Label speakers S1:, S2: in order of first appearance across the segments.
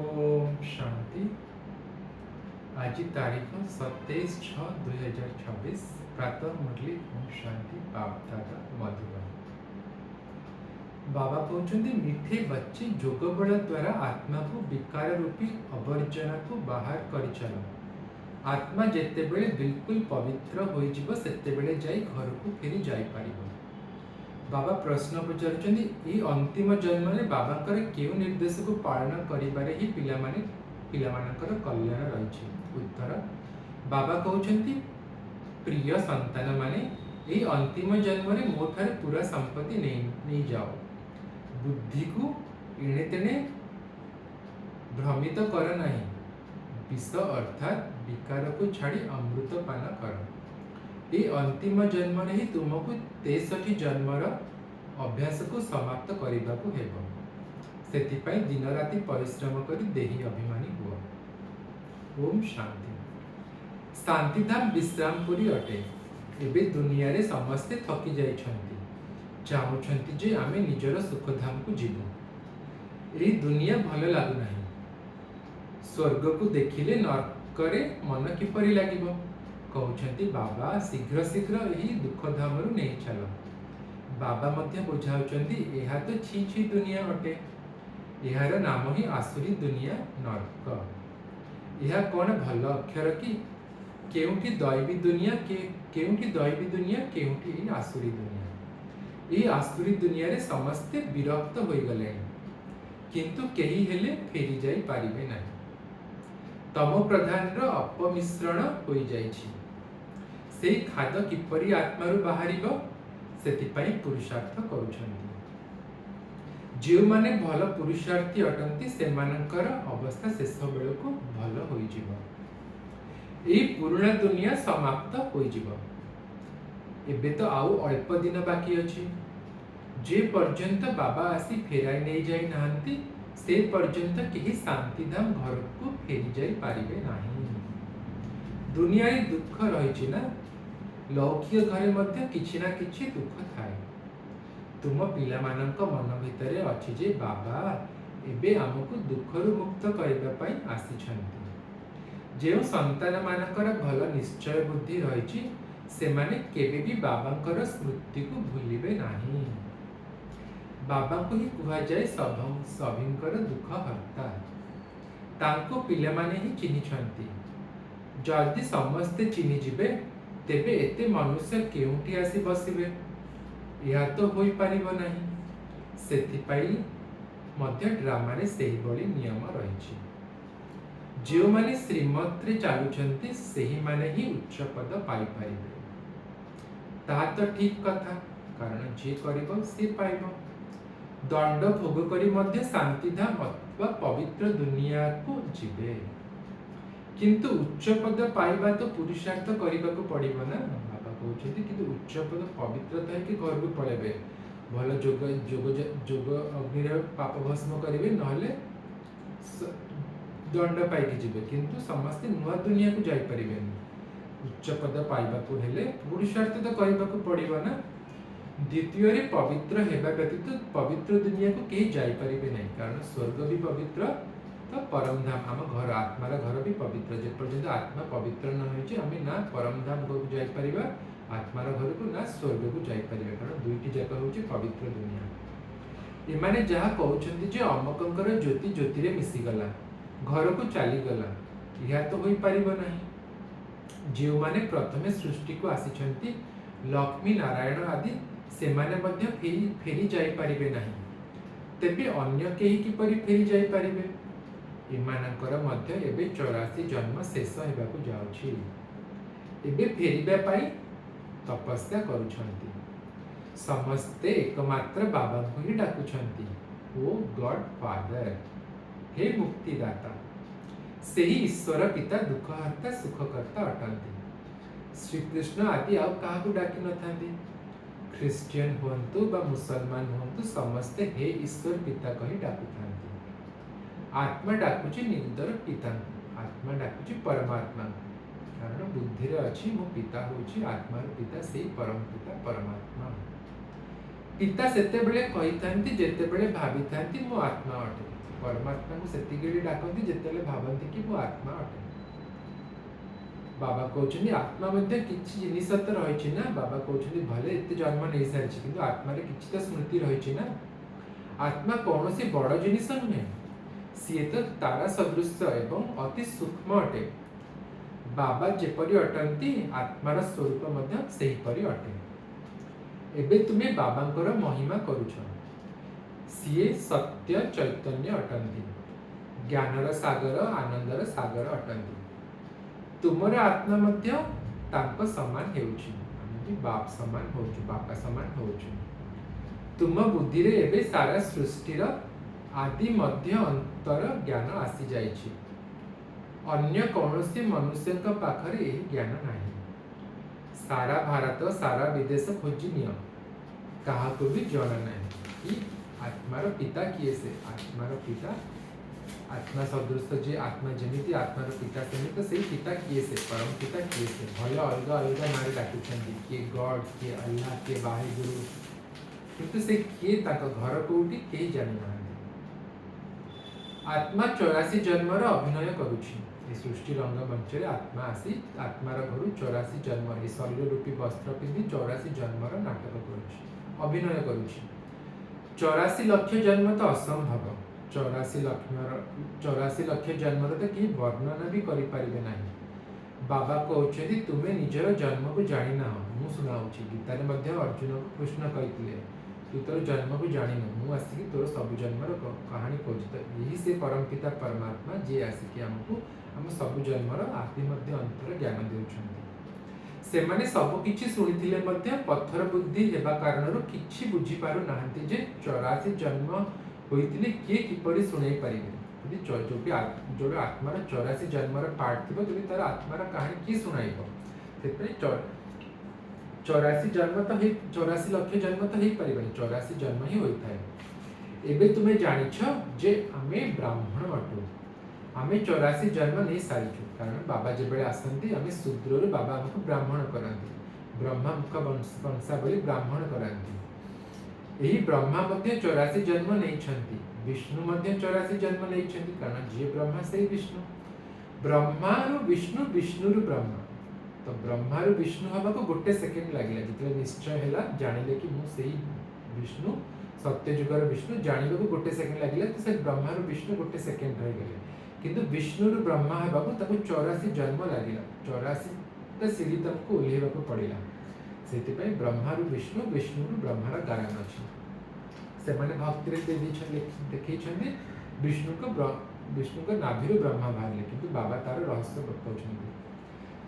S1: ओम शांति। आज तारीख 27/6/2026 प्रातः मुरली ओम शांति बाप दादा मधुबन। बाबा कहते मीठे बच्चे जोग बल द्वारा आत्मा को विकार रूपी अवर्जना को बाहर कर चल। आत्मा जेते बेले बिल्कुल पवित्र हो सेते बेले जाई घर को फेरी जाई पारिबो। बाबा प्रश्न पचारुचंदी ए अंतिम जन्म में बाबांकर केउ निर्देश को पालन करिबारे ही पिलामानकर कल्याण रही। उत्तर बाबा कहउचंती प्रिय संतान माने ए अंतिम जन्म में मो ठारे पूरा संपत्ति नहीं जाओ। बुद्धि को इणे तेणे भ्रमित कर नहीं। विष अर्थात विकार को छाड़ी अमृत पान कर। ये अंतिम जन्म ही तुमको 63 जन्मर अभ्यास को समाप्त करने को हेबो। सेतिपाई दिन राति परिश्रम करी देही अभिमानी हुआ। ओम शांति। शांतिधाम विश्रामपुरी अटे। एबे दुनिया रे समस्ते थकी जाइछंती, चाहुछंती जे आमे निजर सुखधाम को जीवु। एही दुनिया भल लागु नाही। स्वर्ग को देखिले नरकरे मन किपरि लागिबो। कहउछंती बाबा शीघ्र शीघ्र यही दुखधामरु नहीं चलो। बाबा मध्य बुझाउछंती एहा तो छी छी दुनिया अटे। एहार नाम ही आसुरी दुनिया नरक। यह कौन भल अक्षर कि केउठी दैवी दुनिया केउठी आसुरी दुनिया। ये आसुरी दुनिया रे समस्ते विरक्त होई गले, किंतु केही हेले फेरी जाई पारिबे नाही। तमो प्रधान रो अपमिश्रण होई जाइछि। सेही खाद किपरि आत्मारु बाहरिबो सेतिपाई पुरुषार्थ करुछंती। जो माने भल पुरुषार्थी अटंती सेमानकर अवस्था शेष बेलको भल होई जिवो। एही पुराना दुनिया समाप्त होई जिवो। एबे तो आउ अल्प दिन बाकी अछि। जे पर्यंत बाबा आसी फेराई नहीं जाई नाहंती से पर्यंत केही शांतिधाम घर को फेरी जाई पारिबे नाही। दुनिया रे दुख रहिछि ना। लौकिक घरे मध्य किछि ना किछि दुख थाए। तुम पिला मानक मन भितरे अछि जे बाबा एबे हमकु दुखरु मुक्त करिबा पई आसीछंती। जे संतान मानकर भल निश्चय बुद्धि रहिछि सेमाने केबे भी बाबांकर स्मृति को भूलिबे नाही। बाबा को ही कुहा जाए सभिंकर दुख हर्ता। तांको पिला माने ही चिन्हि छंती। जदि समस्ते चिन्हि जिबे तेबे एते मनुष्य केउठी आसी बसिबे। यह तो होई पारिबो नाही। सेतिपाई मध्य ड्रामा रे सेही बली नियम रहिछि। जो माने श्रीमत रे चालुछंती सेही माने ही उच्च पद पाई पारिबे। ता तो ठीक कथा, कारण जे करिबो से पाइबो। दंड भोग करी मध्य शांतिधाम अथवा पवित्र दुनिया को जीवे, किंतु उच्च पद पाइबा तो पुरुषार्थ करने को पड़िबो ना। बाबा कहउछंती किंतु उच्च पद पवित्रता है कि घर को पळेबे भल जोग अग्नि रे पाप भस्म करिवे नहले दंड पाई के जीवे, किंतु समस्त नुआ दुनिया को जाई परिबेनी। उच्च पद पाइबा को हेले पुरुषार्थ तो करबा को पड़िबो ना। द्वितीय रे पवित्र हेबा व्यतीत पवित्र दुनिया को केही जाई परिबे नहीं, कारण स्वर्ग भी पवित्र तो परम धाम आम घर आत्मार घर भी पवित्र। जे पर्यंत आत्मा पवित्र न होइछि आमे ना परम धाम को जाई परिबा आत्मार घर को ना स्वर्ग को जाई परिबा, कारण दुईटी जाक होछि पवित्र दुनिया। एमाने जहा कहउछंती जे अमकंकर ज्योति ज्योति रे मिसी गला घर को चली गला, यह तो होई परिबो नाही। जे माने प्रथमे सृष्टि को आसीछंती लक्ष्मी नारायण आदि सेमाने मध्य फेरी जाई पारिबे नाही। तेबे अन्य केही किपरि फेरी जाई पारिबे। एमानकर मध्य एबे 84 जन्म शेष हेबाकु जाउछि। एबे फेरिबा पाई तपस्या करूछंती। समस्ते एकमात्र बाबा को ही डाकुछंती, ओ गॉड फादर, हे मुक्तिदाता। सेही ईश्वर पिता दुखहर्ता सुखकर्ता अटंती। श्री कृष्ण आदि आउ काहाकु डाकी नथांती। ख्रिस्टियन हुअन्तु बा मुसलमान हुअन्तु समस्ते हे ईश्वर पिता कही डाकुथांती। आत्मा डाकुची निदर पिता, आत्मा डाकुची परमात्मा, कारण बुद्धि रे अछि मो पिता होछि आत्मार पिता सेही परम पिता परमात्मा। पिता सेते बेले कहिथांती जेते बेले भाबिथांती मो आत्मा अटे। परमात्मा को सेतिके डाकती जेतेले भावती कि मु आत्मा अटे। बाबा कहते आत्मा मध्य किछि जिनिस तो रही ना। बाबा कहते भले एत जन्म नहीं सारी किंतु आत्मा किछि तो स्मृति रही ना। आत्मा कौन सी बड़ जिनिस नुहे, सी तो तारा सदृश एवं अति सूक्ष्म अटे। बाबा जेपरी अटंती आत्मार स्वरूप मध्य सेहीपरि अटे। एबे तुमे बाबांकर महिमा करुछ। सीए सत्य चैतन्य अटंती, ज्ञानर सागर आनंदर सागर अटंती। तुमर आत्मा मध्य तांको समान हेउछि। आमे भी बाप समान होछु, बापा समान होछु। तुम बुद्धि रे एबे सारा सृष्टिर आदि मध्य अंतर ज्ञान आसी जाइछि। अन्य कौनसी मनुष्य पाखरे एही ज्ञान नाही। सारा भारत सारा विदेश खोजी नियो, कहा को भी जन नहीं। आत्मार पिता किए से, आत्मार पिता आत्मा सदृश जे आत्मा जमिति आत्मार पिता सेमिति से पिता किए से, परम पिता किए से। भले अलग अलग नारे डाकुछंती, किए गॉड, किए अल्लाह, किए वाहिगुरु, किंतु से किए ताको घर कोउटी केही जानि नाहांती। आत्मा 84 जन्मर अभिनय करुछि। ए सृष्टि रंगमंच रे आत्मा आसी आत्मार घरु 84 जन्म ए शरीर रूपी वस्त्र पिंधि 84 जन्मर नाटक करुछि, अभिनय करुछि। 84 लक्ष जन्म तो असंभव। 84 लक्ष जन्म तो कि वर्णन भी करि परिबे नाही। बाबा कहउछथि तुमे निजर जन्म को जानि ना। मु सुनाउछि, गीता रे मध्ये अर्जुन को कृष्ण कहितले तू तोर जन्म को जानि न, मु आसी तोर सब जन्मर कहानी कहउछि। तो यही से परम पिता परमात्मा जे आसी कि हमको हम सब जन्मर आदि मध्य अंतर ज्ञान देउछन्ति। से माने सब किछि सुनिथिले मध्ये पत्थर बुद्धि हेबा कारणरो किछि बुझी पारु नाहंती जे 84 जन्म होइतिले किए किपरि सुनाई परिबे। यदि जो आत्मार 84 जन्मर पार्ट थिबो तबे तार आत्मार कहानी की सुनाइबो। सेपरि 84 जन्म तो 84 लक्ष जन्म तो हेई परिबे, 84 जन्म ही होइथाय। एबे तुमे जानिछ जे आमे ब्राह्मण अटु। आमे 84 जन्म नहीं सारिछु, कारण बाबा जेबेले आसंती आमे शूद्ररु बाबा हमको ब्राह्मण करंती। ब्रह्मा मुख वंशावली ब्राह्मण करंती। एही ब्रह्मा मध्ये 84 जन्म नहीं छंती, विष्णु मध्ये 84 जन्म नहीं छंती, कारण जे ब्रह्मा से विष्णु। ब्रह्मारु विष्णु, विष्णुरु ब्रह्मा। तो ब्रह्मारु विष्णु हवा को गोटे सेकेंड लागिला। जितले निश्चय हैला जानिले कि मु सेही विष्णु, सत्य जुगर विष्णु जानिबे को गोटे सेकेंड लागिला। तो से ब्रह्मारु विष्णु गोटे सेकेंड रह गेले, किंतु विष्णुरु ब्रह्मा हवा को ताको 84 जन्म लागिला। 84 ता सीढ़ी तमको ओल्हेबा को पड़िला। सेति पय ब्रह्मारु विष्णु, विष्णुरु ब्रह्मार कारण अछि। से माने भक्ति रे देखै छथि विष्णु को नाभिरु ब्रह्मा बाहरले, किंतु बाबा तार रहस्य बताउछन्ति।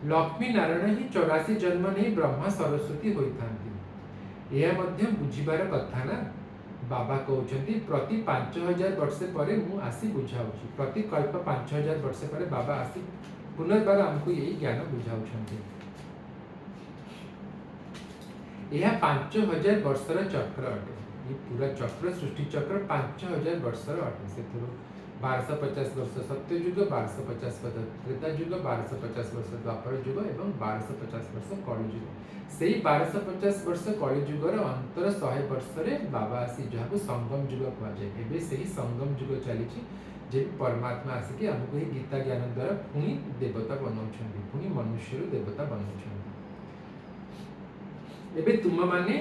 S1: लक्ष्मी नारायण ही 84 जन्म नहीं ब्रह्मा सरस्वती होइथांती। यह मध्य बुझिबार कथा ना। बाबा कहउछन्ति प्रति 5000 वर्ष परे मु आसी बुझाउछि। प्रति कल्प 5000 वर्ष परे बाबा आसी पुनर्बार हमको यही ज्ञान बुझाउछन्ति। यह 5000 वर्षर चक्र अटे। ये पूरा चक्र सृष्टि चक्र 5000 वर्षर अटे। सेथुरु 1250 वर्ष सत्य युग, 1250 वर्ष त्रेता युग, 1250 वर्ष द्वापर युग एवं 1250 वर्ष कलि युग। सेही 1250 वर्ष कलि युगर अंतर 100 वर्ष रे बाबा आसी जहाको संगम युग कहा जाय। एबे सेही संगम युग चलीछि जे परमात्मा आसी कि हमको ही गीता ज्ञान द्वारा पुनी देवता बनौछन्ति, पुनी मनुष्य रो देवता बनौछन्ति। एबे तुम माने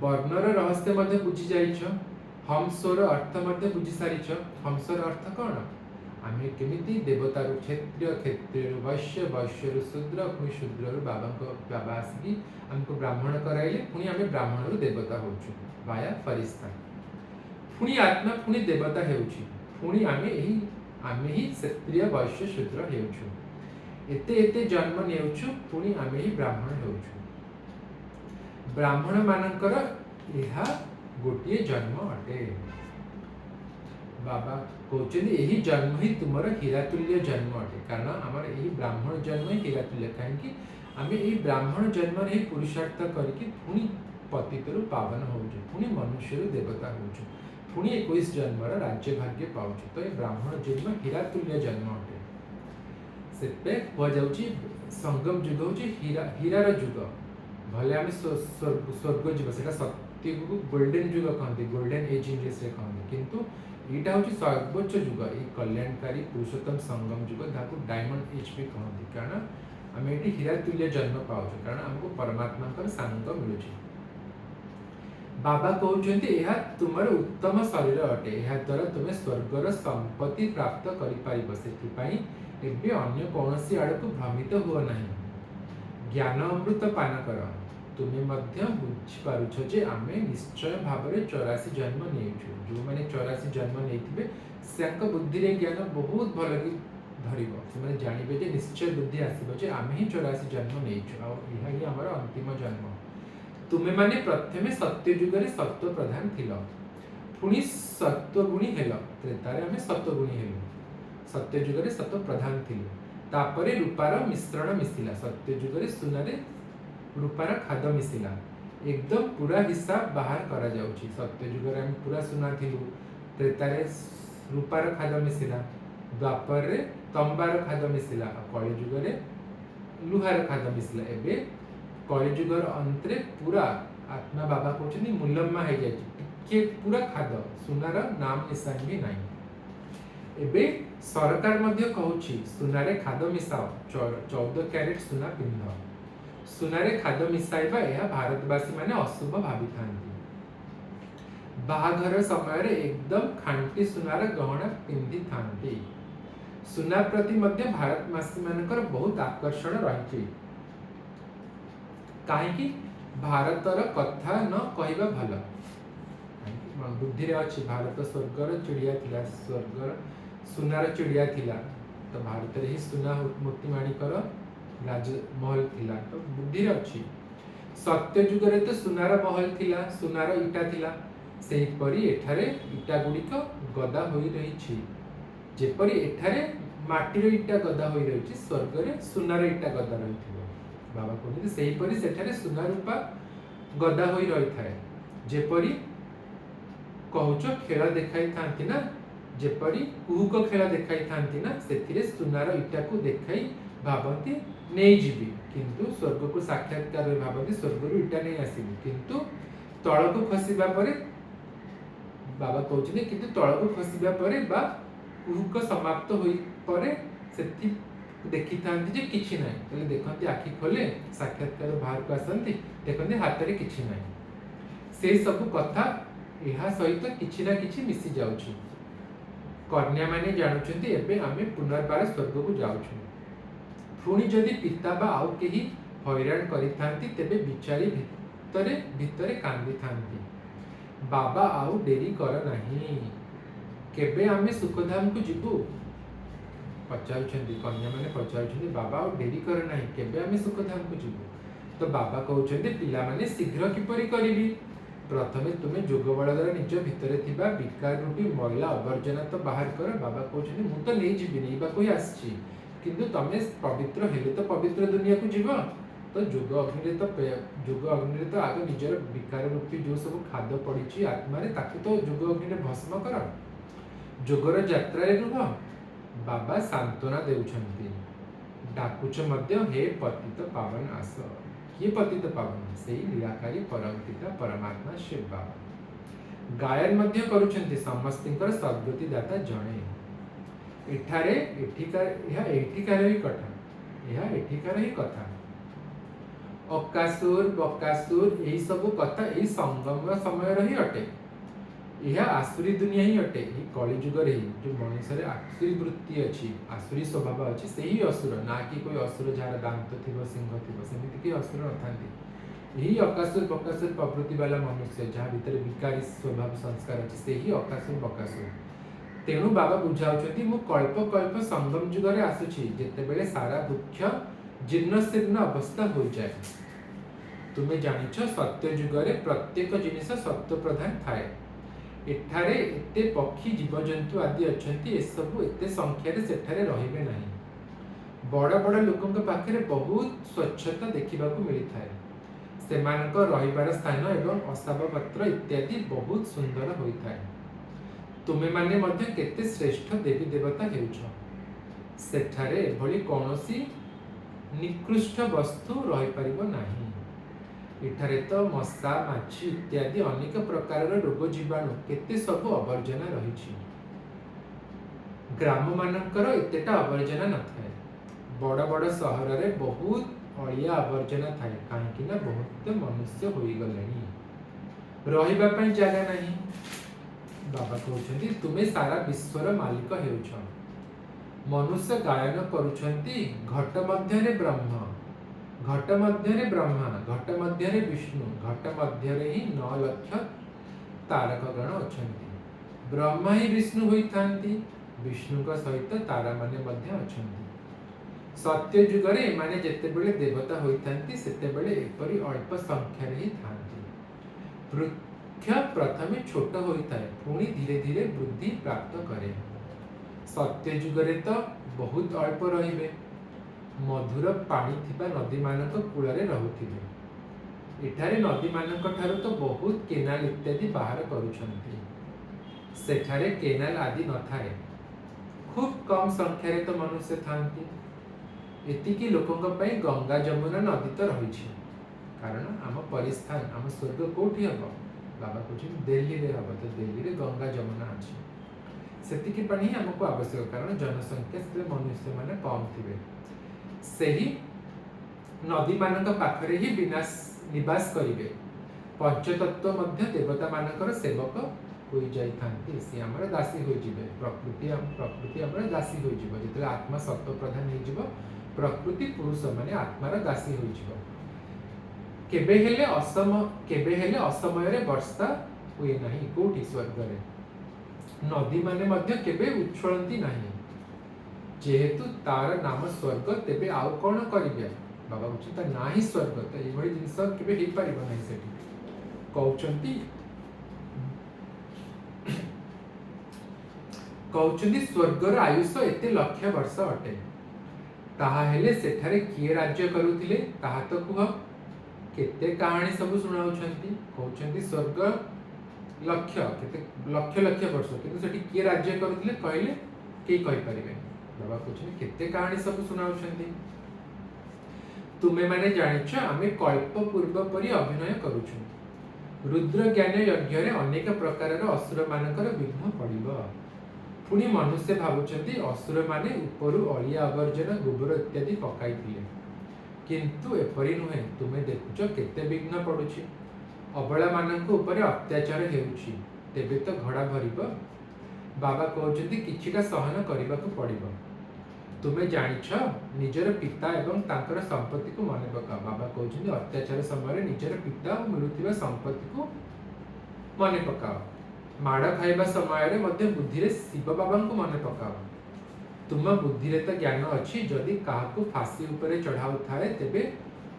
S1: वर्णर रहस्य मध्ये बुझी जाइछ, हंसर अर्थ मध्ये बुझी सारिछ। हंसर अर्थ कोन? आमे केमिति देवतारु क्षत्रिय, क्षत्रियरु वैश्य, वैश्यरु शूद्र, पुनी शूद्ररु बाबा आसी हमको ब्राह्मण कराइले, पुनी आमे ब्राह्मणरु देवता होछु वाया फरिश्ता। पुनी आत्मा पुनी देवता हेउछि, पुनी आमे ही क्षत्रिय, वैश्य, शूद्र हेउछु। एते जन्म नेउछु, पुनी आमे ही ब्राह्मण हेउछु। ब्राह्मण मानकर यह गोटे जन्म अटे। बाबा कहते यही जन्म ही तुमर हीरातुल्य जन्म अटे, कारण आमर यही ब्राह्मण जन्म ही हीरातुल्य। कहीं आम यही ब्राह्मण जन्म रे पुरुषार्थ करके पुणी पतितरु पावन होउछु, पुणी मनुष्यरु देवता होउछु, पुणी 21 जन्मर राज्य भाग्य पाउछु। तो ये ब्राह्मण जन्म हीरातुल्य जन्म अटे। सेते हो जाउछि संगम युग होउछि हीरार युग। भले आम स्वर्ग जीव, सेटा सत्य को गोल्डन जुग कहते, गोल्डन एज इंग्लिश रे कहते, किंतु एटा हूँ सर्वोच्च जुग, ये कल्याणकारी पुरुषोत्तम संगम जुग, जहाँ डायमंड एज भी कहते, कारण आम ये हीरा तुल्य जन्म पाऊ, कारण आमको परमात्मा सांग मिलूँ। बाबा कहते यह तुम उत्तम शरीर अटे, यह द्वारा तुम्हें स्वर्गर संपत्ति प्राप्त कर एबे अन्य कौनसी आड़ को भ्रमित हुआ नहीं, ज्ञान अमृत पान कर। तुम्हें मध्य बुझी पारुछ जे आमे निश्चय भाव में 84 जन्म नहीं, जो मैंने 84 जन्म नहीं से बुद्धि रे ज्ञान बहुत भल कि धरिबो, से जानबे जे निश्चय बुद्धि आसीबो जे आमे ही 84 जन्म नहीं आ यही हमर अंतिम जन्म। तुम्हें माने प्रथमे सत्य जुगरे सत्व प्रधान थिल, पुणी सत्वगुणी हेल, त्रेतारे आमे सत्वगुणी हेलु, सत्य जुगरे सत्व प्रधान थिलु, तापरे रूपार मिश्रण मिसिला, सत्य जुगरे सुनारे रूपार खाद मिसिला, एकदम पूरा हिसाब बाहर करा जाउछि। सत्य जुगरे आमे पूरा सुना थिलु, त्रेतारे रूपार खाद मिसिला, द्वापर रे तंबार खाद मिसिला, कलि जुगरे लुहार खाद मिसिला। एबे कलि जुगर अंतरे पूरा आत्मा बाबा कहते मूलम्मा हो जाए, पूरा खाद सुनार नाम निशान भी नहीं। एबे सरकार मध्य कहूछि सुनारे खाद मिसाओ, 14 कैरेट सुना पिंध, सुनारे खाद मिसाइबा यह भारतवासी माने अशुभ भावी थांती। बाहाघर समय रे एकदम खांटी सुनार गहना पिंधि थांती। सुना प्रति मध्य भारतवासी मानकर बहुत आकर्षण रही, कहीं भारतर कथा न कहवा भल, बुद्धि रे अछि भारत स्वर्गर चिड़िया थिला, स्वर्गर सुनार चिड़िया थिला, तो भारत रे ही सुना मोती माणिकर राजमहल थिला, तो बुद्धि रे अछि। सत्य जुग रे तो सुनार महल थिला, सुनार इटा थिला, सेहि परि एठारे इटा गुड़िक गदा होई रहिछि, जेपरि एठारे माटीर इटा गदा होई रहिछि, स्वर्ग रे सुनार इटा गदा रहिथिबो। बाबा कहते सेहि परि सेठारे सुना रूपा गदा होई रही थाए, जेपरि कहूच खेल देखाई थांती ना, जेपरि कुहुक खेल देखाई थांती ना, सेथिरे सुनार इटा को देखाई भाबंती नहीं जीवी, किंतु स्वर्ग को साक्षात्कार भाबंती स्वर्ग रु इटा नहीं आसीबी, किंतु तळ को खसिबा परे बाबा कहउछिने, किंतु तळ को खसिबा परे बा कुहुक समाप्त होई परे सेथि देखि थांती जे किछि नाही, तले देखंती आखि खोले साक्षात्कार बाहर को आसंती, देखंती हाथ रे किछि नाही, से सब कथा एहा सहित किछि ना किछि मिसी जाउछि। कन्या माने जानुछंती एबे आमे पुनर्बार स्वर्ग को जाउछु, पुणी जदि पिता बा आउ केही हैरान करि थांती तेबे बिचारी भितरे भितरे कांदी थांती। बाबा आउ डेरी कर नाही, केबे आमे सुखधाम को जिबु, पचारुछंती कन्या माने पचारुछंती बाबा आउ डेरी कर नाही, केबे आमे सुखधाम को जिबु। तो बाबा कहउछंती पिला माने शीघ्र किपरि करिबी, प्रथमे तुमे जोग बल द्वारा निज भितरे थिबा विकार रूपी मैला अवर्जना तो बाहर कर। बाबा कहउछंती मु तो नहीं जीबी नहीं बा कोई आछि, किंतु तमे पवित्र हेले तो पवित्र दुनिया को जीव, तो जोग अग्नि तो आगे निजर विकार रूपी जो सब खाद पड़ी आत्मा रे ताकू तो जोग अग्नि रे भस्म कर, जोगर यात्रा रे रुह। बाबा सांत्वना देउछंती, डाकुच मध्य हे पतित पावन आस, किए पतित पावन, सेही निराकारी परम पिता परमात्मा शिव बाबा। गायन मध्य करूछंती समस्तिंकर सद्गति दाता जणे, एठारे एठिकार ही कथा, यह एठिकार ही कथा। अकासुर बकासुर यही सब कथा यही संगम समय रही अटे, यह आसुरी दुनिया ही अटे। यही कलि जुग रे जो मनुष्य रे आसुरी वृत्ति अछि, आसुरी स्वभाव अछि, सेही असुर, ना कि कोई असुर जार दांत थिबो सिंह थिबो, सेमिति कि असुर नथांती। यही अकासुर बकासुर प्रवृत्ति वाला मनुष्य जहाँ भीतर विकारी स्वभाव संस्कार अछि, सेही अकासुर बकासुर। तेणु बाबा बुझाउछंती मु कल्प कल्प संगम जुग रे आसुछि, जेतेबेले सारा दुख जीर्ण शीर्ण अवस्था हो जाए। तुमे जानिछ सत्य जुग रे प्रत्येक जिनिस सत्य प्रधान थाए, एठारे एते पक्षी जीवजंतु आदि अछंती, ए सब एते संख्या रे सेठारे रहिबे नाही। बड़ बड़ लोकंक पाखरे बहुत स्वच्छता देखिबा को मिली थाए, सेमानक रहिबार स्थान एवं असाब पत्र इत्यादि बहुत सुंदर होई थाए। तुमे माने मध्य केते श्रेष्ठ देवी देवता हेउछ, सेठारे एभली कोनोसी निकृष्ट वस्तु रही परिबो नाही। ଏଠାରେ ତ ମଶା ମାଛି ଇତ୍ୟାଦି ଅନେକ ପ୍ରକାରର ରୋଗ ଜୀବାଣୁ କେତେ ସବୁ ଅବର୍ଜନା ରହିଛି। ଗ୍ରାମ ମାନଙ୍କର ଏତେଟା ଅବର୍ଜନା ନଥାଏ। ବଡ଼ ବଡ଼ ସହରରେ ବହୁତ ଅଳିଆ ଆବର୍ଜନା ଥାଏ, କାହିଁକି ନା ବହୁତ ମନୁଷ୍ୟ ହୋଇଗଲେଣି, ରହିବା ପାଇଁ ଜାଗା ନାହିଁ। ବାବା କହୁଛନ୍ତି ତୁମେ ସାରା ବିଶ୍ୱର ମାଲିକ ହେଉଛ। ମନୁଷ୍ୟ ଗାୟନ କରୁଛନ୍ତି ଘଟ ମଧ୍ୟରେ ବ୍ରହ୍ମ, ଘଟ ମଧ୍ୟରେ ବ୍ରହ୍ମା, ଘଟ ମଧ୍ୟରେ ବିଷ୍ଣୁ, ଘଟ ମଧ୍ୟରେ ହିଁ 9 ଲକ୍ଷ ତାରକଗଣ ଅଛନ୍ତି। ବ୍ରହ୍ମା ହିଁ ବିଷ୍ଣୁ ହୋଇଥାନ୍ତି, ବିଷ୍ଣୁଙ୍କ ସହିତ ତାରାମାନେ ମଧ୍ୟ ଅଛନ୍ତି। ସତ୍ୟ ଯୁଗରେ ଏମାନେ ଯେତେବେଳେ ଦେବତା ହୋଇଥାନ୍ତି ସେତେବେଳେ ଏପରି ଅଳ୍ପ ସଂଖ୍ୟାରେ ହିଁ ଥାନ୍ତି। ବୃକ୍ଷ ପ୍ରଥମେ ଛୋଟ ହୋଇଥାଏ, ପୁଣି ଧୀରେ ଧୀରେ ବୃଦ୍ଧି ପ୍ରାପ୍ତ କରେ। ସତ୍ୟ ଯୁଗରେ ତ ବହୁତ ଅଳ୍ପ ରହିବେ, ମଧୁର ପାଣି ଥିବା ନଦୀମାନଙ୍କ କୂଳରେ ରହୁଥିବେ। ଏଠାରେ ନଦୀମାନଙ୍କ ଠାରୁ ତ ବହୁତ କେନାଲ ଇତ୍ୟାଦି ବାହାର କରୁଛନ୍ତି। ସେଠାରେ କେନାଲ ଆଦି ନଥାଏ, ଖୁବ୍ କମ୍ ସଂଖ୍ୟାରେ ତ ମନୁଷ୍ୟ ଥାନ୍ତି। ଏତିକି ଲୋକଙ୍କ ପାଇଁ ଗଙ୍ଗା ଯମୁନା ନଦୀ ତ ରହିଛି, କାରଣ ଆମ ପରିସ୍ଥାନ, ଆମ ସ୍ୱର୍ଗ କୋଉଠି ହବ? ବାବା କହୁଛନ୍ତି ଦିଲ୍ଲୀରେ ହବ, ତ ଦିଲ୍ଲୀରେ ଗଙ୍ଗା ଯମୁନା ଅଛି। ସେତିକି ପାଣି ହିଁ ଆମକୁ ଆବଶ୍ୟକ, କାରଣ ଜନସଂଖ୍ୟା ସେଥିରେ ମନୁଷ୍ୟମାନେ କମ୍ ଥିବେ। ସେହି ନଦୀମାନଙ୍କ ପାଖରେ ହିଁ ନିବାସ କରିବେ। ପଞ୍ଚତତ୍ତ୍ୱ ମଧ୍ୟ ଦେବତାମାନଙ୍କର ସେବକ ହୋଇଯାଇଥାନ୍ତି, ସିଏ ଆମର ଦାସୀ ହୋଇଯିବେ। ପ୍ରକୃତି ଆମର ଦାସୀ ହୋଇଯିବ। ଯେତେବେଳେ ଆତ୍ମା ସତ୍ତ୍ୱ ପ୍ରଧାନ ହେଇଯିବ, ପ୍ରକୃତି ପୁରୁଷ ମାନେ ଆତ୍ମାର ଦାସୀ ହୋଇଯିବ। କେବେ ହେଲେ ଅସମୟରେ ବର୍ଷା ହୁଏ ନାହିଁ। କୋଉଠି? ସ୍ୱର୍ଗରେ। ନଦୀମାନେ ମଧ୍ୟ କେବେ ଉଛଳନ୍ତି ନାହିଁ, ଯେହେତୁ ତାର ନାମ ସ୍ୱର୍ଗ, ତେବେ ଆଉ କଣ କରିବେ? ବାବା କହୁଛନ୍ତି ତା ନାଁ ହିଁ ସ୍ୱର୍ଗ, ତ ଏଇଭଳି ଜିନିଷ କେବେ ହେଇପାରିବ ନାହିଁ। ସେଠି କହୁଛନ୍ତି ସ୍ୱର୍ଗର ଆୟୁଷ ଏତେ ଲକ୍ଷ ବର୍ଷ ଅଟେ। ତାହା ହେଲେ ସେଠାରେ କିଏ ରାଜ୍ୟ କରୁଥିଲେ ତାହା ତ କୁହ। କେତେ କାହାଣୀ ସବୁ ଶୁଣାଉଛନ୍ତି, କହୁଛନ୍ତି ସ୍ୱର୍ଗ କେତେ ଲକ୍ଷ ଲକ୍ଷ ବର୍ଷ, କିନ୍ତୁ ସେଠି କିଏ ରାଜ୍ୟ କରୁଥିଲେ କହିଲେ କେହି କହିପାରିବେନି। ବାବା କହୁଛନ୍ତି କେତେ କାହାଣୀ ସବୁ ଶୁଣାଉଛନ୍ତି। ତୁମେ ମାନେ ଜାଣିଛ ଆମେ କଳ୍ପ ପୂର୍ବ ପରି ଅଭିନୟ କରୁଛୁ। ରୁଦ୍ର ଜ୍ଞାନ ଯଜ୍ଞରେ ଅନେକ ପ୍ରକାରର ଅସୁର ମାନଙ୍କର ବିଘ୍ନ ପଡ଼ିବ। ପୁଣି ମନୁଷ୍ୟ ଭାବୁଛନ୍ତି ଅସୁର ମାନେ ଉପରୁ ଅଳିଆ ଆବର୍ଜନା ଗୋବର ଇତ୍ୟାଦି ପକାଇଥିଲେ, କିନ୍ତୁ ଏପରି ନୁହେଁ। ତୁମେ ଦେଖୁଛ କେତେ ବିଘ୍ନ ପଡୁଛି, ଅବଳା ମାନଙ୍କ ଉପରେ ଅତ୍ୟାଚାର ହେଉଛି, ତେବେ ତ ଘୋଡ଼ା ଭରିବ। ବାବା କହୁଛନ୍ତି କିଛିଟା ସହନ କରିବାକୁ ପଡ଼ିବ। ତୁମେ ଜାଣିଛ ନିଜର ପିତା ଏବଂ ତାଙ୍କର ସମ୍ପତ୍ତିକୁ ମନେ ପକାଅ। ବାବା କହୁଛନ୍ତି ଅତ୍ୟାଚାର ସମୟରେ ନିଜର ପିତା ଓ ମିଳୁଥିବା ସମ୍ପତ୍ତିକୁ ମନେ ପକାଅ। ମାଡ଼ ଖାଇବା ସମୟରେ ମଧ୍ୟ ବୁଦ୍ଧିରେ ଶିବ ବାବାଙ୍କୁ ମନେ ପକାଅ। ତୁମ ବୁଦ୍ଧିରେ ତ ଜ୍ଞାନ ଅଛି, ଯଦି କାହାକୁ ଫାଶୀ ଉପରେ ଚଢ଼ାଉଥାଏ ତେବେ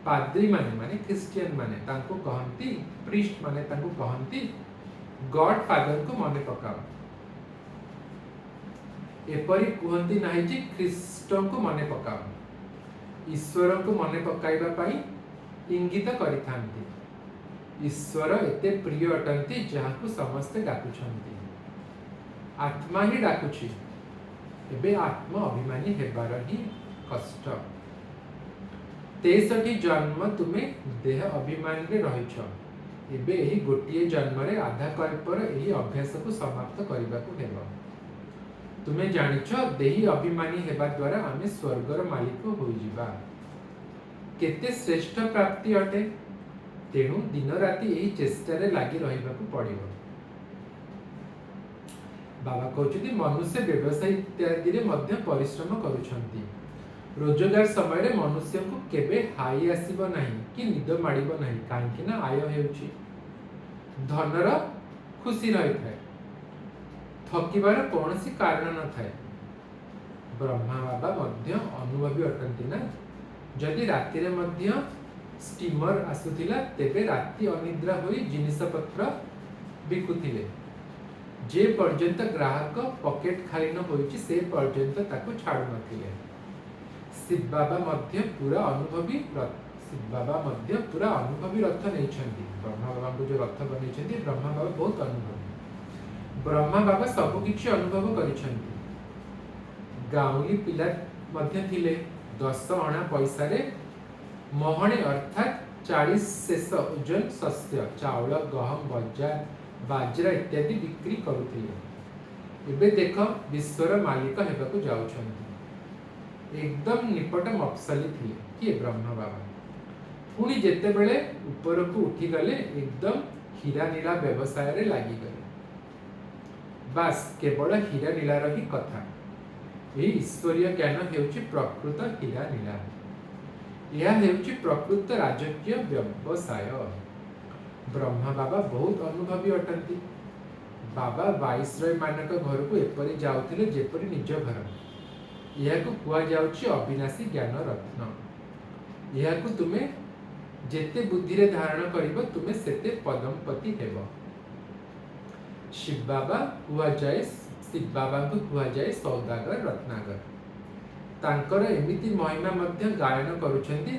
S1: ପାଦ୍ରୀ ମାନେ ଖ୍ରୀଷ୍ଟିଆନ ମାନେ ତାଙ୍କୁ କହନ୍ତି, ପ୍ରିଷ୍ଟ ମାନେ ତାଙ୍କୁ କହନ୍ତି ଗଡ୍ ଫାଦରଙ୍କୁ ମନେ ପକାଅ। ଏପରି କୁହନ୍ତି ନାହିଁ ଯେ ଖ୍ରୀଷ୍ଟଙ୍କୁ ମନେ ପକାଅ। ଈଶ୍ୱରଙ୍କୁ ମନେ ପକାଇବା ପାଇଁ ଇଙ୍ଗିତ କରିଥାନ୍ତି। ଈଶ୍ୱର ଏତେ ପ୍ରିୟ ଅଟନ୍ତି ଯାହାକୁ ସମସ୍ତେ ଡାକୁଛନ୍ତି। ଆତ୍ମା ହିଁ ଡାକୁଛି। ଏବେ ଆତ୍ମ ଅଭିମାନୀ ହେବାର ହିଁ କଷ୍ଟ। 63 ଜନ୍ମ ତୁମେ ଦେହ ଅଭିମାନରେ ରହିଛ। ଏବେ ଏହି ଗୋଟିଏ ଜନ୍ମରେ ଆଧା କଳ୍ପର ଏହି ଅଭ୍ୟାସକୁ ସମାପ୍ତ କରିବାକୁ ହେବ। ତୁମେ ଜାଣିଛ ଦେହୀ ଅଭିମାନୀ ହେବା ଦ୍ୱାରା ଆମେ ସ୍ୱର୍ଗର ମାଲିକ ହୋଇଯିବା। କେତେ ଶ୍ରେଷ୍ଠ ପ୍ରାପ୍ତି ଅଟେ। ତେଣୁ ଦିନ ରାତି ଏହି ଚେଷ୍ଟାରେ ଲାଗି ରହିବାକୁ ପଡ଼ିବ। ବାବା କହୁଛନ୍ତି ମନୁଷ୍ୟ ବ୍ୟବସାୟ ଇତ୍ୟାଦିରେ ମଧ୍ୟ ପରିଶ୍ରମ କରୁଛନ୍ତି। ରୋଜଗାର ସମୟରେ ମନୁଷ୍ୟଙ୍କୁ କେବେ ହାଇ ଆସିବ ନାହିଁ କି ନିଦ ମାଡ଼ିବ ନାହିଁ, କାହିଁକି ନା ଆୟ ହେଉଛି। ଧନର ଖୁସି ରହିଥାଏ, ଥକିବାର କୌଣସି କାରଣ ନଥାଏ। ବ୍ରହ୍ମା ବାବା ମଧ୍ୟ ଅନୁଭବୀ ଅଟନ୍ତି ନା। ଯଦି ରାତିରେ ମଧ୍ୟ ଷ୍ଟିମର ଆସୁଥିଲା, ତେବେ ରାତି ଅନିଦ୍ରା ହୋଇ ଜିନିଷପତ୍ର ବିକୁଥିଲେ। ଯେ ପର୍ଯ୍ୟନ୍ତ ଗ୍ରାହକ ପକେଟ ଖାଲି ନ ହୋଇଛି ସେ ପର୍ଯ୍ୟନ୍ତ ତାକୁ ଛାଡୁ ନଥିଲେ। ଶିବ ବାବା ମଧ୍ୟ ପୁରା ଅନୁଭବୀ ରଥ ନେଇଛନ୍ତି। ବ୍ରହ୍ମା ବାବାଙ୍କୁ ଯୋଉ ରଥ ବନେଇଛନ୍ତି, ବ୍ରହ୍ମା ବାବା ବହୁତ ଅନୁଭବୀ। ବ୍ରହ୍ମା ବାବା ସବୁ କିଛି ଅନୁଭବ କରିଛନ୍ତି। ଗାଉଁଲି ପିଲା ମଧ୍ୟ ଥିଲେ। 10 ଅଣା ପଇସାରେ ମହଣେ ଅର୍ଥାତ୍ 40 शेष ओजन शस्य चाउल गहम बाजरा इत्यादि बिक्री करुथिले। एबे देख विश्वर मालिक हेबाकु जाउछन्ति। एकदम निपट मफसली थिले किए ब्रह्मा बाबा। पुणी जेते बेले ऊपर को उठी गले एकदम हीरा नीला व्यवसाय रे लागी गले। बास केवल हीरा नीला रही कथा। यही ईश्वरीय ज्ञान हेउची प्रकृत हीरा नीला। यह हेउची प्रकृत राजकीय व्यवसाय। ब्रह्मा बाबा बहुत अनुभवी अटंती। बाबा वाइसरॉय मानक घर को एपरि जाउथिले जेपरि निज घर। यह को कुआ जाउची अविनाशी ज्ञान रत्न। यह को तुमे जेते बुद्धि रे धारण करिबो तुमे सेते पदमपति हेबो। शिव बाबा कुआ जाए शिव बाबा को कुआ जाए सौदागर रत्नागर। तांकर एमिति महिमा मध्य गायन करूछन्ति।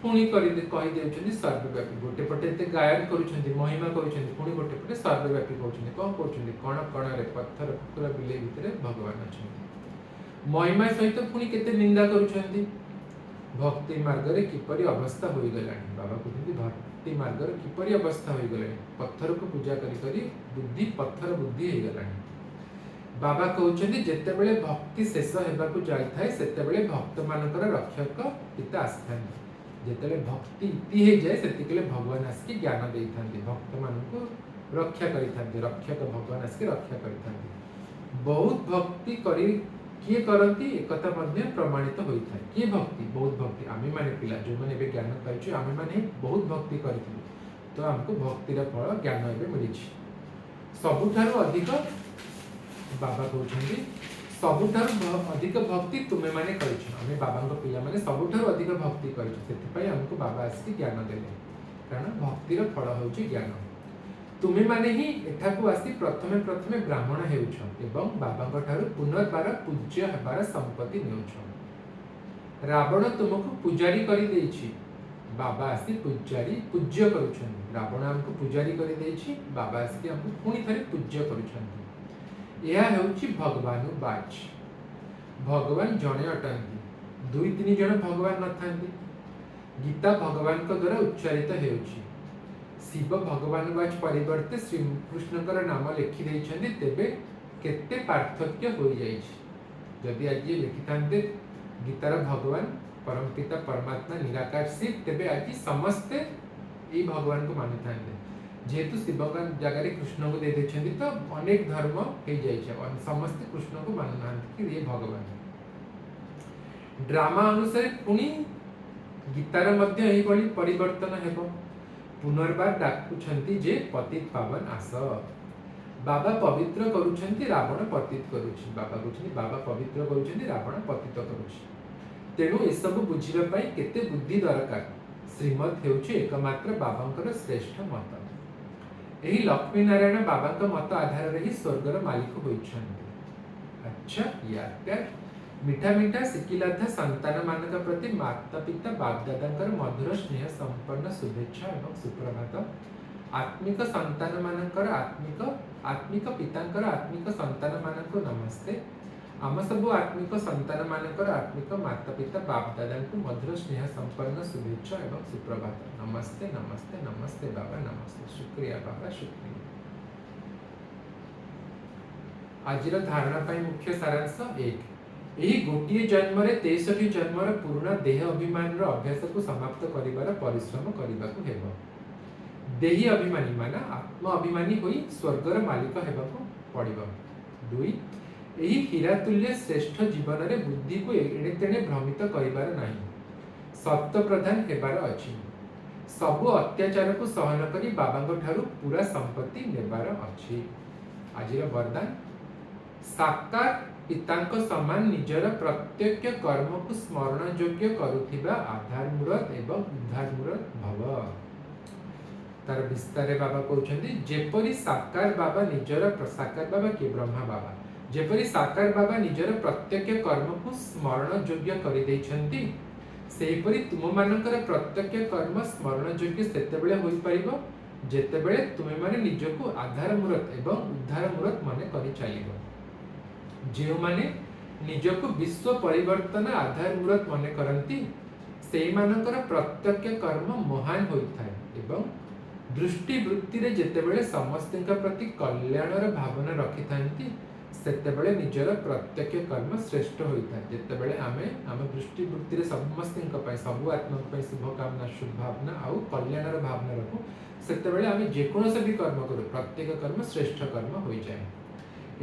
S1: पुणी कहि देउछन्ति सर्वव्यापी। गोटे पटे एते गायन करूछन्ति महिमा करूछन्ति पुणी गोटे पटे सर्वव्यापी कहउछन्ति। कोन कहउछन्ति कण कण रे पत्थर कुकुर बिले भितरे भगवान अछन्ति। महिमा सहित पुणी केते निंदा करूछन्ति। भक्ति मार्ग रे किपरि अवस्था होई गलानी। बाबा कहउछन्ति भक्ति मार्ग रे किपरि अवस्था होई गलानी। पत्थर को पूजा करी करी बुद्धि पत्थर बुद्धि हे गलानी। बाबा कहउछन्ति जेते बेले भक्ति शेष हेबाकु जाई थाए सेते बेले भक्त मानकर रक्षक पिता आस्थान्ति। जेते भक्ति इति हे जाए सेतिकेले भगवान आसकी ज्ञान देइथान्ति। भक्त मानको रक्षा करिथान्ति। रक्षक भगवान आसकी रक्षा करिथान्ति। बहुत भक्ति करी किए करती एकता मध्य प्रमाणित होइथाय। किए भक्ति बहुत भक्ति आमे माने पिला जो माने बे ज्ञान पाइछु आमे माने बहुत भक्ति करिथि तो हमको भक्ति रा फल ज्ञान एबे मिलिछि। सबुठारु अधिक बाबा कहउछन्ति सबुठारु अधिक भक्ति तुमे माने करिछु। आमे बाबांको पिला माने सबुठारु अधिक भक्ति करिछु सेति पई हमको बाबा आसी ज्ञान देले। कारण भक्ति रा फल होउछि ज्ञान। तुमे माने ही एठाकू आसी प्रथमे प्रथमे ब्राह्मण हेउछ एवं बाबांको ठारु पुनर्बार पूज्य हेबार संपत्ति नेउछ। रावण तुमको पुजारी करि देइछि। बाबा आसी पुजारी पूज्य करूछन्ति। रावण हमको पुजारी करि देइछि। बाबा आसी हमको पुणी थरे पूज्य करूछन्ति। यह हेउछि भगवानु बाच। भगवान जणे अटंती। दुई तीन जण भगवान नथांती। गीता भगवान को द्वारा उच्चारित हेउछि। शिव भगवान वाच परिवर्ते श्री कृष्णकर नाम लिखि देइछन्ति तेबे केते पार्थक्य होई जाइछि। जदि आज लिखिथान्ते गीतार भगवान परमपिता परमात्मा निराकार शिव तेबे आज समस्ते ई भगवान को मानिथान्ते। जेहेतु शिव जगह कृष्ण को दे देइछन्ति तो अनेक धर्म हे जाइछ। समस्ते कृष्ण को मानुनान्ति कि ये भगवान। ड्रामा अनुसार पुणी गीतार मध्य एही बळी परिवर्तन हेबो। पुनर्बार डाकुछन्ति जे पतित पावन आस। बाबा पवित्र करूछन्ति रावण पतित करूछि। बाबा कहउछन्ति बाबा पवित्र करूछन्ति रावण पतित करूछि। तेणु ए सब बुझिबा पई केते बुद्धि दरकार। श्रीमत हेउछि एकमात्र बाबांकर श्रेष्ठ मत। एही लक्ष्मी नारायण बाबांक मत आधार रे ही स्वर्गर मालिक होइछन्ति। अच्छा यार मीठा मीठा सिकिलाधा संतान मानक प्रति माता पिता बाप दादांकर मधुर स्नेह संपन्न शुभेच्छा एवं सुप्रभात। आत्मिक संतान मानकर आत्मिक पितांकर आत्मिक संतान मानक नमस्ते। आम सब आत्मिक संतान मानकर आत्मिक माता पिता बाप दादांको मधुर स्नेह संपन्न शुभेच्छा एवं सुप्रभात। नमस्ते नमस्ते नमस्ते बाबा नमस्ते। शुक्रिया बाबा शुक्रिया। आजिर धारणा पई मुख्य सारांश 1 एही गोटिए जन्म रे 63 जन्मर पूर्ण देह अभिमान रो अभ्यास को समाप्त करिवार परिश्रम करिबाकू हेबो। देही अभिमानी माना आत्म अभिमानी होई स्वर्गर मालिक हेबाकू पड़िबो। 2 एही हीरा तुल्य श्रेष्ठ जीवन रे बुद्धि को एणे तेणे भ्रमित करिवार नाही। सत्य प्रधान हेबार अछि। सब अत्याचार को सहन करी बाबांको ठारू पूरा संपत्ति नेबार अछि। आजिर वरदान साकार पितांको समान निजर प्रत्यक्ष कर्म को स्मरण योग्य करुथिबा आधार मूरत एवं उद्धार मूरत भव। तार विस्तार बाबा कहउछन्ति जेपरि साकार बाबा निजर साकार बाबा के ब्रह्मा बाबा जेपरि साकार बाबा निजर प्रत्यक्ष कर्म को स्मरण योग्य करि दैछन्ति सेहिपरि तुम मानकर प्रत्यक्ष कर्म स्मरण योग्य सेतेबेले होई परिबो जेतेबेले तुमे माने निजको आधार मूरत एवं उद्धार मूरत माने करि चलिबो। जो माने निजको विश्व परिवर्तन आधार मूरत मने करंती ସେଇମାନଙ୍କର ପ୍ରତ୍ୟକ୍ଷ କର୍ମ ମହାନ ହୋଇଥାଏ ଏବଂ ଦୃଷ୍ଟି ବୃତ୍ତିରେ ଯେତେବେଳେ ସମସ୍ତଙ୍କ ପ୍ରତି କଲ୍ୟାଣର ଭାବନା ରଖିଥାନ୍ତି ସେତେବେଳେ ନିଜର ପ୍ରତ୍ୟକ୍ଷ କର୍ମ ଶ୍ରେଷ୍ଠ ହୋଇଥାଏ। ଯେତେବେଳେ ଆମେ ଆମ ଦୃଷ୍ଟି ବୃତ୍ତିରେ ସମସ୍ତଙ୍କ ପାଇଁ ସବୁ ଆତ୍ମାଙ୍କ ପାଇଁ ଶୁଭକାମନା ଶୁଭଭାବନା ଆଉ କଲ୍ୟାଣର ଭାବନା ରଖୁ ସେତେବେଳେ ଆମେ ଯେକୌଣସି ବି କର୍ମ କରୁ ପ୍ରତ୍ୟେକ କର୍ମ ଶ୍ରେଷ୍ଠ କର୍ମ ହୋଇଯାଏ।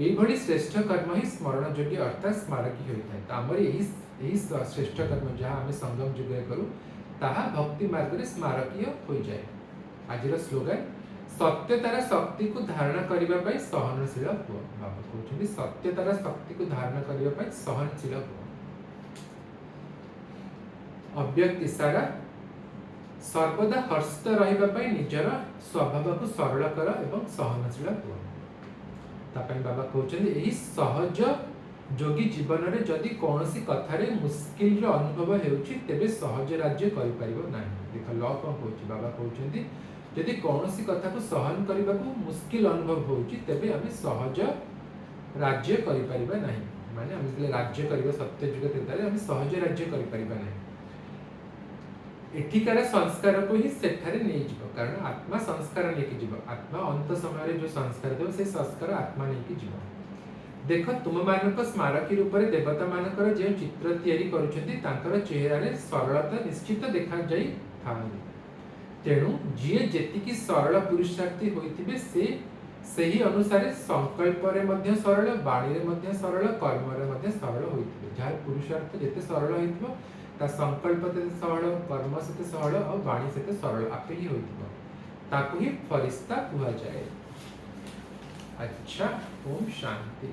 S1: এইভাবে শ্রেষ্ঠ কর্ম হি স্মরণ যোগ্য অর্থাৎ স্মারকী ହୋଇଥାଏ। ତ ଆମର ଏହି ଶ୍ରେଷ୍ଠ କର୍ମ ଯାହା ଆମେ ସଙ୍ଗମ ଯୁଗରେ କରୁ ତାହା ଭକ୍ତି ମାର୍ଗରେ ସ୍ମାରକୀୟ ହୋଇଯାଏ। ଆଜିର ସ୍ଲୋଗାନ ସତ୍ୟତାର ଶକ୍ତିକୁ ଧାରଣ କରିବା ପାଇଁ ସହନଶୀଳ ହୁଅ। ବାବା କହୁଛନ୍ତି ସତ୍ୟତାର ଶକ୍ତିକୁ ଧାରଣ କରିବା ପାଇଁ ସହନଶୀଳ ହୁଅ। ଅବ୍ୟକ୍ତ ଇଶାରା ସର୍ବଦା ହର୍ଷିତ ରହିବା ପାଇଁ ନିଜର ସ୍ୱଭାବକୁ ସରଳ କର ଏବଂ ସହନଶୀଳ ହୁଅ। ତାପାଇଁ ବାବା କହୁଛନ୍ତି ଏହି ସହଜ ଯୋଗୀ ଜୀବନରେ ଯଦି କୌଣସି କଥାରେ ମୁସ୍କିଲର ଅନୁଭବ ହେଉଛି ତେବେ ସହଜ ରାଜ୍ୟ କରିପାରିବ ନାହିଁ। ଦେଖ ଲ କ'ଣ କହୁଛି ବାବା କହୁଛନ୍ତି ଯଦି କୌଣସି କଥାକୁ ସହନ କରିବାକୁ ମୁସ୍କିଲ ଅନୁଭବ ହେଉଛି ତେବେ ଆମେ ସହଜ ରାଜ୍ୟ କରିପାରିବା ନାହିଁ। ମାନେ ଆମେ ଯେତେବେଳେ ରାଜ୍ୟ କରିବା ସତ୍ୟ ଯୁଗ ତେବେଳେ ଆମେ ସହଜ ରାଜ୍ୟ କରିପାରିବା ନାହିଁ। ଏଠିକାର ସଂସ୍କାରକୁ ହିଁ ସେଠାରେ ନେଇଯିବ କାରଣ ଆତ୍ମା ସଂସ୍କାର ନେଇକି ଯିବ। ଆତ୍ମା ଅନ୍ତ ସମୟରେ ଯୋଉ ସଂସ୍କାର ଦେବ ସେ ସଂସ୍କାର ଆତ୍ମା ନେଇକି ଯିବ। ଦେଖ ତୁମମାନଙ୍କ ସ୍ମାରକୀ ରୂପରେ ଦେବତା ମାନଙ୍କର ଯେଉଁ ଚିତ୍ର ତିଆରି କରୁଛନ୍ତି ତାଙ୍କର ଚେହେରାରେ ସରଳତା ନିଶ୍ଚିତ ଦେଖାଯାଇଥାନ୍ତି। ତେଣୁ ଯିଏ ଯେତିକି ସରଳ ପୁରୁଷାର୍ଥୀ ହୋଇଥିବେ ସେ ସେହି ଅନୁସାରେ ସଂକଳ୍ପରେ ମଧ୍ୟ ସରଳ ବାଣୀରେ ମଧ୍ୟ ସରଳ କର୍ମରେ ମଧ୍ୟ ସରଳ ହୋଇଥିବେ। ଯାହାର ପୁରୁଷାର୍ଥ ଯେତେ ସରଳ ହୋଇଥିବ ତା ସଂକଳ୍ପ ସେତେ ସରଳ କର୍ମ ସେତେ ସରଳ ଆଉ ବାଣୀ ସେତେ ସରଳ ଆପେ ହିଁ ହୋଇଥିବ। ତାକୁ ହିଁ ଫରିସ୍ତା କୁହାଯାଏ। अच्छा ओम शांति।